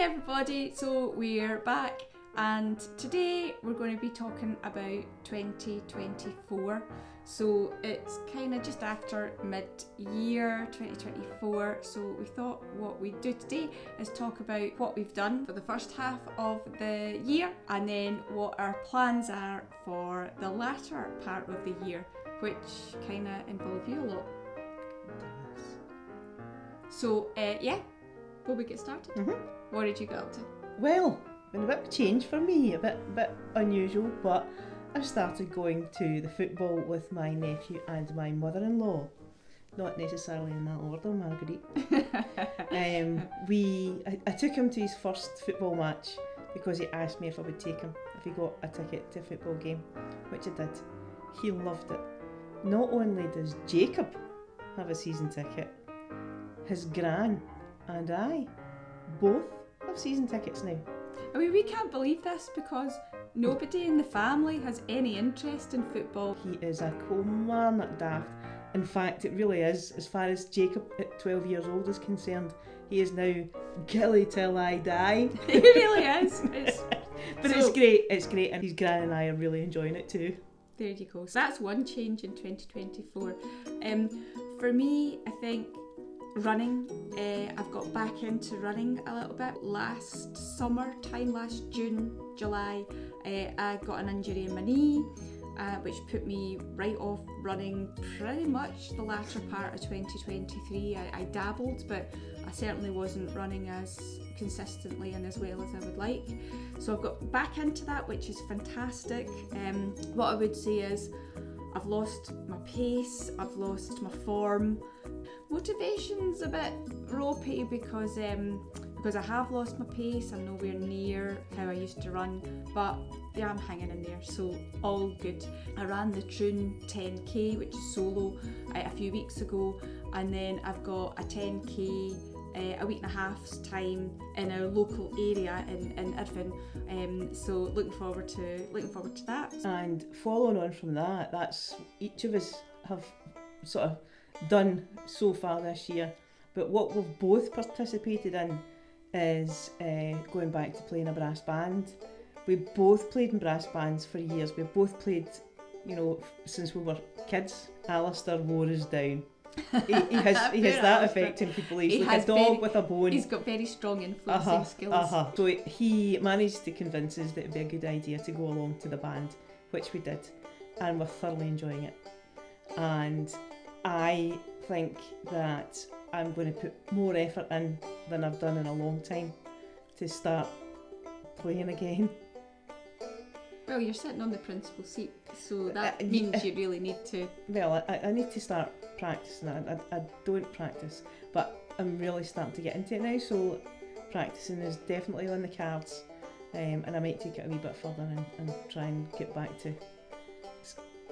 everybody, so we're back and today we're going to be talking about 2024. So it's kind of just after mid-year 2024, so we thought what we'd do today is talk about what we've done for the first half of the year and then what our plans are for the latter part of the year, which kind of involve you a lot. So will we get started? Mm-hmm. What did you get up to? Well, been a bit of a change for me, a bit unusual, but I started going to the football with my nephew and my mother-in-law. Not necessarily in that order, Marguerite. I took him to his first football match because he asked me if I would take him if he got a ticket to a football game, which I did. He loved it. Not only does Jacob have a season ticket, his gran and I both have season tickets now. I mean, we can't believe this because nobody in the family has any interest in football. He is a Kilmarnock daft. In fact, it really is. As far as Jacob at 12 years old is concerned, he is now Gilly till I die. He really is. It's great. It's great, and his gran and I are really enjoying it too. There you go. So that's one change in 2024. For me, I think running. I've got back into running a little bit. Last summertime, last June, July, I got an injury in my knee, which put me right off running pretty much the latter part of 2023. I dabbled, but I certainly wasn't running as consistently and as well as I would like. So I've got back into that, which is fantastic. What I would say is I've lost my pace, I've lost my form. Motivation's a bit ropey because I have lost my pace. I'm nowhere near how I used to run, but yeah, I'm hanging in there, so all good. I ran the Troon 10k, which is solo, a few weeks ago, and then I've got a 10k a week and a half's time in our local area in Irvine. So looking forward to that. And following on from that, that's each of us have sort of done so far this year, but what we've both participated in is going back to playing a brass band. We both played in brass bands for years. We've both played, since we were kids. Alistair wore us down. He has that effect in people. He's like a dog with a bone. He's got very strong influencing skills. So he managed to convince us that it'd be a good idea to go along to the band, which we did, and we're thoroughly enjoying it. And I think that I'm going to put more effort in than I've done in a long time to start playing again. Well, you're sitting on the principal seat, so that means you really need to... Well, I need to start practicing. I don't practice, but I'm really starting to get into it now, so practicing is definitely on the cards, and I might take it a wee bit further and try and get back to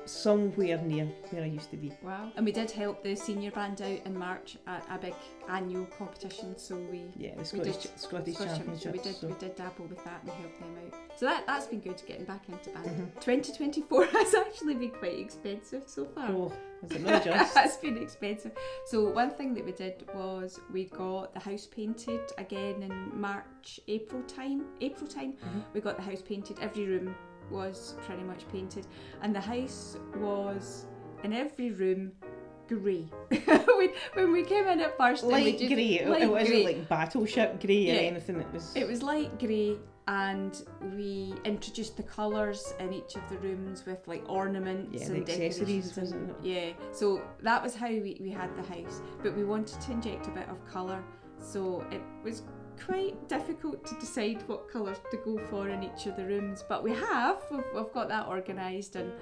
somewhere near where I used to be. Wow. And we did help the senior band out in March at a big annual competition, so the Scottish Championship. So we did dabble with that and help them out. So that's been good, getting back into band. 2024 has actually been quite expensive so far. Oh, is it not just? It's been expensive. So one thing that we did was we got the house painted again in April time. We got the house painted. Every room was pretty much painted, and the house was in every room grey. when we came in at first, light grey. It wasn't like battleship grey or anything. It was light grey, and we introduced the colours in each of the rooms with like ornaments and accessories, isn't it? Yeah, so that was how we had the house, but we wanted to inject a bit of colour, so it was quite difficult to decide what colours to go for in each of the rooms, but we've got that organised, and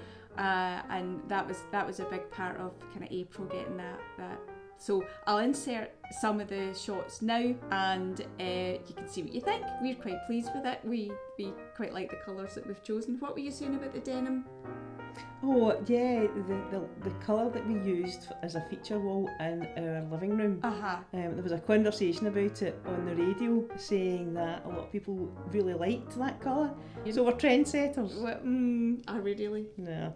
that was a big part of kind of April, getting that. So I'll insert some of the shots now, and you can see what you think. We're quite pleased with it. We quite like the colours that we've chosen. What were you saying about the denim? Oh yeah, the colour that we used as a feature wall in our living room. There was a conversation about it on the radio saying that a lot of people really liked that colour. So we're trendsetters. Are we really? No.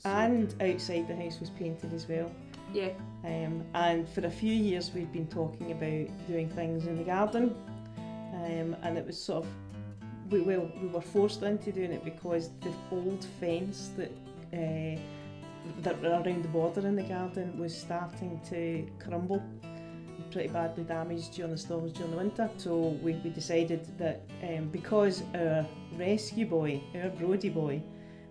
And outside the house was painted as well. Yeah. And for a few years we'd been talking about doing things in the garden, and it was sort of, we were forced into doing it because the old fence that around the border in the garden was starting to crumble, pretty badly damaged during the storms during the winter. So we decided that because our rescue boy, our Brody boy,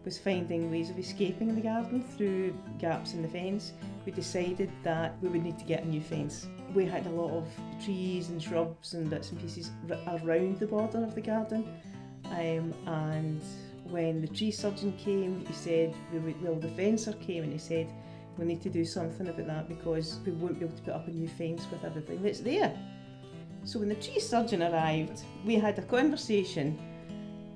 was finding ways of escaping the garden through gaps in the fence, we decided that we would need to get a new fence. We had a lot of trees and shrubs and bits and pieces around the border of the garden, and when the tree surgeon came, he said, the fencer came and he said, we need to do something about that because we won't be able to put up a new fence with everything that's there. So when the tree surgeon arrived, we had a conversation,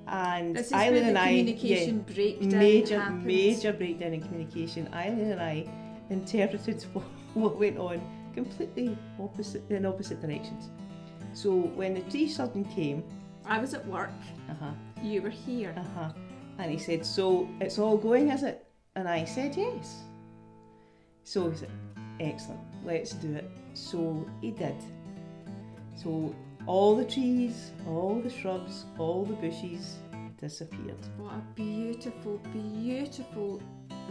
and this is Eileen where and the I, communication breakdown happens. major breakdown in communication. Eileen and I interpreted what went on completely in opposite directions. So when the tree surgeon came, I was at work. You were here. And he said, so it's all going, is it? And I said yes. So he said, excellent, let's do it. So he did. So all the trees, all the shrubs, all the bushes disappeared. What a beautiful, beautiful,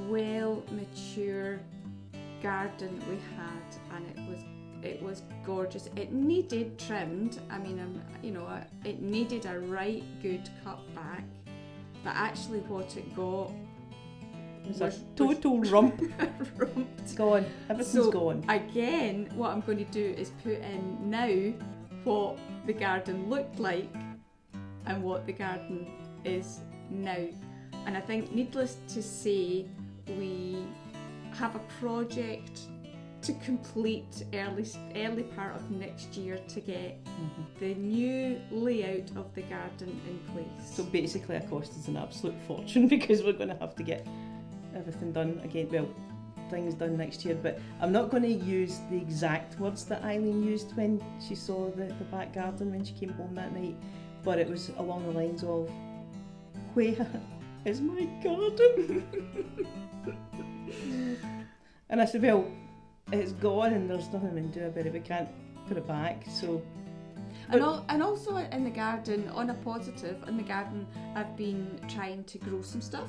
well-mature garden we had, and it was gorgeous. It needed trimmed. I mean, it needed a right good cut back, but actually what it got was a total rump. It's gone. Everything's gone. Again, what I'm going to do is put in now what the garden looked like and what the garden is now. And I think, needless to say, we have a project to complete early part of next year to get the new layout of the garden in place. So basically it cost us an absolute fortune because we're going to have to get everything done again, well, things done next year. But I'm not going to use the exact words that Eileen used when she saw the back garden when she came home that night, but it was along the lines of, where is my garden? And I said, well, it's gone and there's nothing we can do about it, we can't put it back. So and also in the garden, on a positive, in the garden I've been trying to grow some stuff.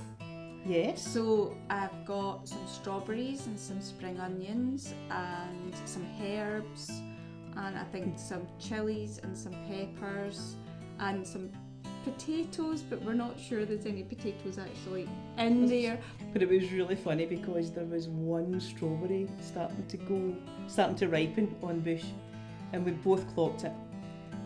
Yes. So I've got some strawberries and some spring onions and some herbs, and I think some chilies and some peppers and some potatoes, but we're not sure there's any potatoes actually in there. But it was really funny because there was one strawberry starting to ripen on bush, and we both clocked it.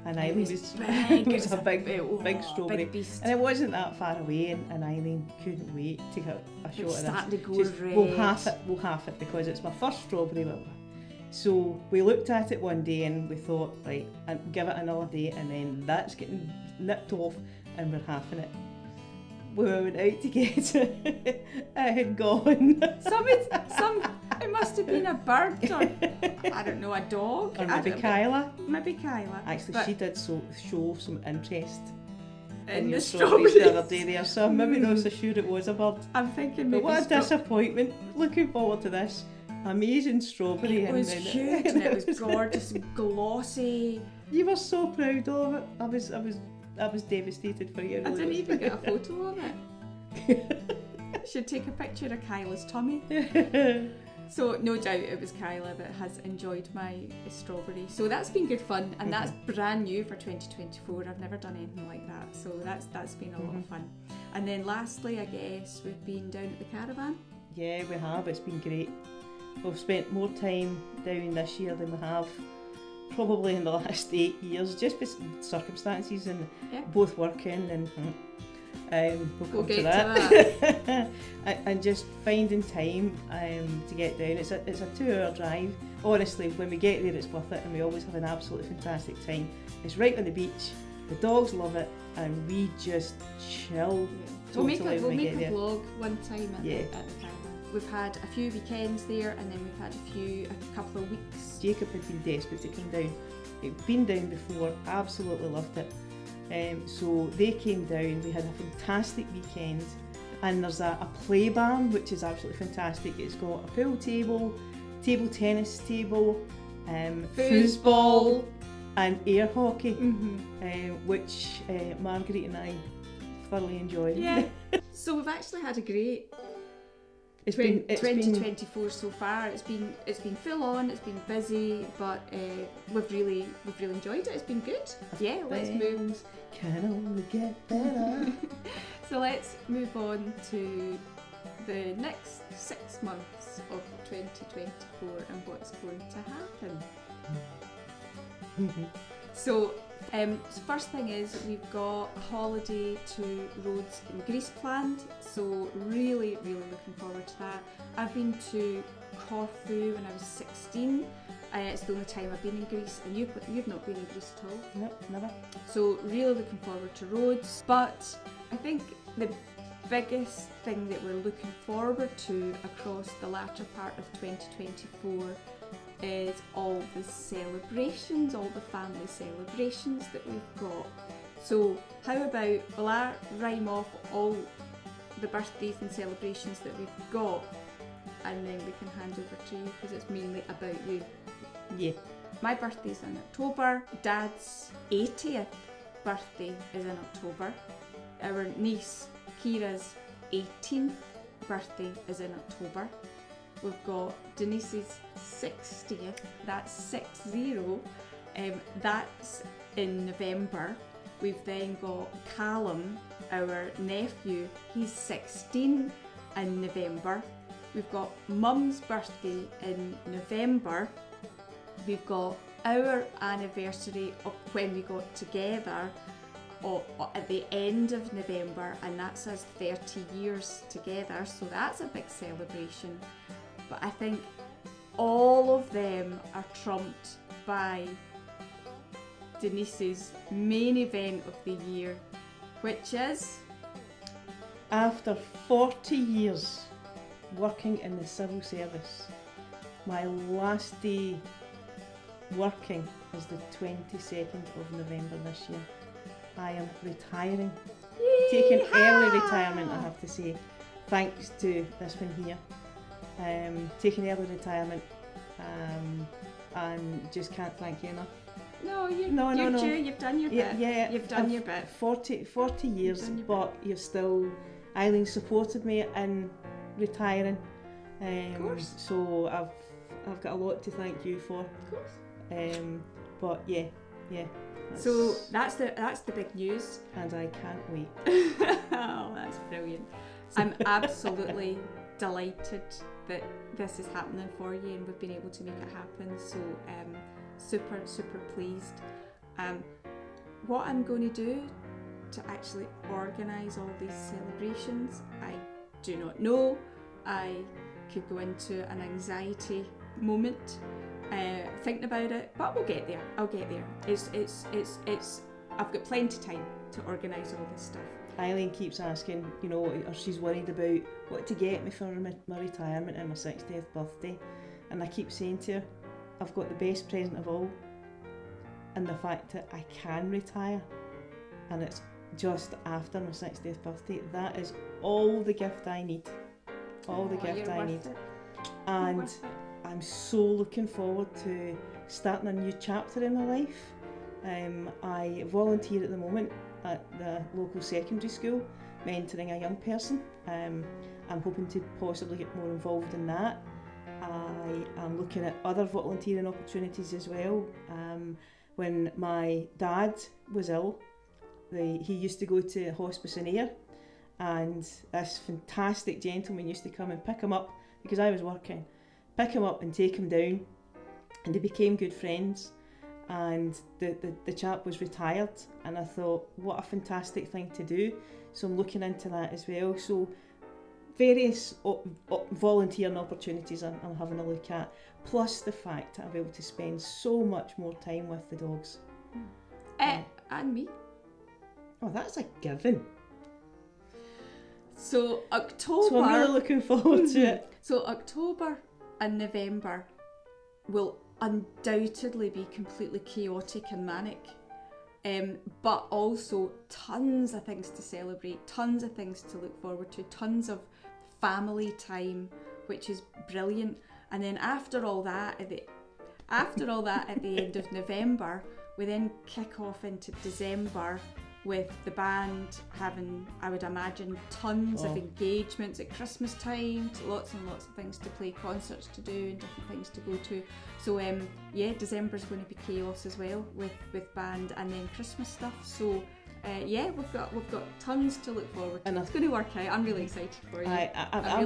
And Eileen was big. It was a big strawberry, big beast. and it wasn't that far away. And Eileen couldn't wait to get a shot of starting this. to go Just, red. We'll half it because it's my first strawberry. So we looked at it one day and we thought, right, and give it another day, and then that's getting nipped off, and we're halving it. When we went out to get it, it had gone. It must have been a bird or, I don't know, a dog. Or maybe Kyla. Maybe Kyla. Actually, she did show some interest in your the strawberries the other day there, so I'm maybe not so sure it was a bird. I'm thinking But maybe what a disappointment. Looking forward to this amazing strawberry. It was huge and it was gorgeous and glossy. You were so proud of it. I was devastated for you. I didn't even get a photo of it. Should take a picture of Kyla's tummy. So no doubt it was Kyla that has enjoyed my strawberry. So that's been good fun, and that's brand new for 2024. I've never done anything like that, so that's been a lot of fun. And then lastly, I guess we've been down at the caravan. Yeah, we have. It's been great. We've spent more time down this year than we have probably in the last 8 years, just with circumstances and both working and we'll come to that. And just finding time to get down. It's a 2-hour drive. Honestly, when we get there it's worth it, and we always have an absolutely fantastic time. It's right on the beach, the dogs love it, and we just chill. We'll make a vlog one time at the caravan. We've had a few weekends there, and then we've had a couple of weeks. Jacob had been desperate to come down. He'd been down before, absolutely loved it. So they came down, we had a fantastic weekend, and there's a play barn which is absolutely fantastic. It's got a pool table, table tennis table, Foosball. and air hockey, Mm-hmm. which Marguerite and I thoroughly enjoyed. Yeah. So we've actually had a great It's been 2024 so far. It's been full on. It's been busy, but we've really enjoyed it. It's been good. Yeah, let's move. Things can only get better. So let's move on to the next 6 months of 2024 and what's going to happen. So, first thing is we've got a holiday to Rhodes in Greece planned, so really looking forward to that. I've been to Corfu when I was 16. It's the only time I've been in Greece, and you've not been in Greece at all. No, never. So really looking forward to Rhodes. But I think the biggest thing that we're looking forward to across the latter part of 2024 is all the celebrations, all the family celebrations that we've got. So how about, will I rhyme off all the birthdays and celebrations that we've got, and then we can hand over to you because it's mainly about you. Yeah. My birthday's in October. Dad's 80th birthday is in October. Our niece Kira's 18th birthday is in October. We've got Denise's 60th, that's 60, that's in November. We've then got Callum, our nephew, he's 16 in November. We've got Mum's birthday in November. We've got our anniversary of when we got together at the end of November, and that's us 30 years together, so that's a big celebration. But I think all of them are trumped by Denise's main event of the year, which is... After 40 years working in the civil service, my last day working is the 22nd of November this year. I am retiring. Taking early retirement, I have to say, thanks to this one here. Taking early retirement, and just can't thank you enough. No, you're no. due, you've done your bit. Yeah, you've done your bit. 40 years, but you're still... Eileen supported me in retiring. Of course. So I've got a lot to thank you for. Of course. But yeah. So that's the big news. And I can't wait. Oh, that's brilliant. I'm absolutely delighted that this is happening for you and we've been able to make it happen. So super pleased. What I'm going to do to actually organise all these celebrations, I do not know. I could go into an anxiety moment thinking about it, but we'll get there. I'll get there. It's I've got plenty of time to organise all this stuff. Eileen keeps asking, or she's worried about what to get me for my retirement and my 60th birthday, and I keep saying to her, I've got the best present of all, and the fact that I can retire, and it's just after my 60th birthday. That is all the gift I need. All the gift I need. And I'm so looking forward to starting a new chapter in my life. I volunteer at the moment at the local secondary school, mentoring a young person. I'm hoping to possibly get more involved in that. I am looking at other volunteering opportunities as well. When my dad was ill, he used to go to hospice in Ayr, and this fantastic gentleman used to come and pick him up because I was working, pick him up and take him down, and they became good friends. And the chap was retired, and I thought, what a fantastic thing to do. So I'm looking into that as well. So various volunteering opportunities I'm having a look at, plus the fact that I'll be able to spend so much more time with the dogs. And me. Oh, that's a given. So October... So I'm really looking forward to it. So October and November will undoubtedly be completely chaotic and manic, but also tons of things to celebrate, tons of things to look forward to, tons of family time, which is brilliant. And then after all that, at the end of November, we then kick off into December with the band having, I would imagine, tons of engagements at Christmas time, lots and lots of things to play, concerts to do and different things to go to. So December's going to be chaos as well with band and then Christmas stuff. So we've got tons to look forward to. And it's going to work out. I'm really excited for you. I'm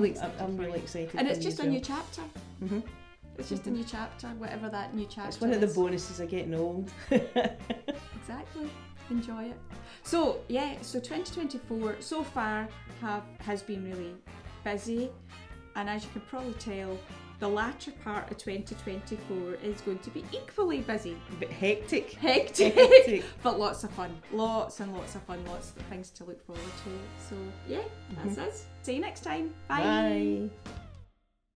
really excited. And it's just a new chapter. Mm-hmm. It's just a new chapter, whatever that new chapter is. It's one of the bonuses of getting old. Exactly. Enjoy it. So 2024 so far has been really busy, and as you can probably tell, the latter part of 2024 is going to be equally busy. But hectic. But lots of fun. Lots and lots of fun. Lots of things to look forward to. So that's us. See you next time. Bye. Bye.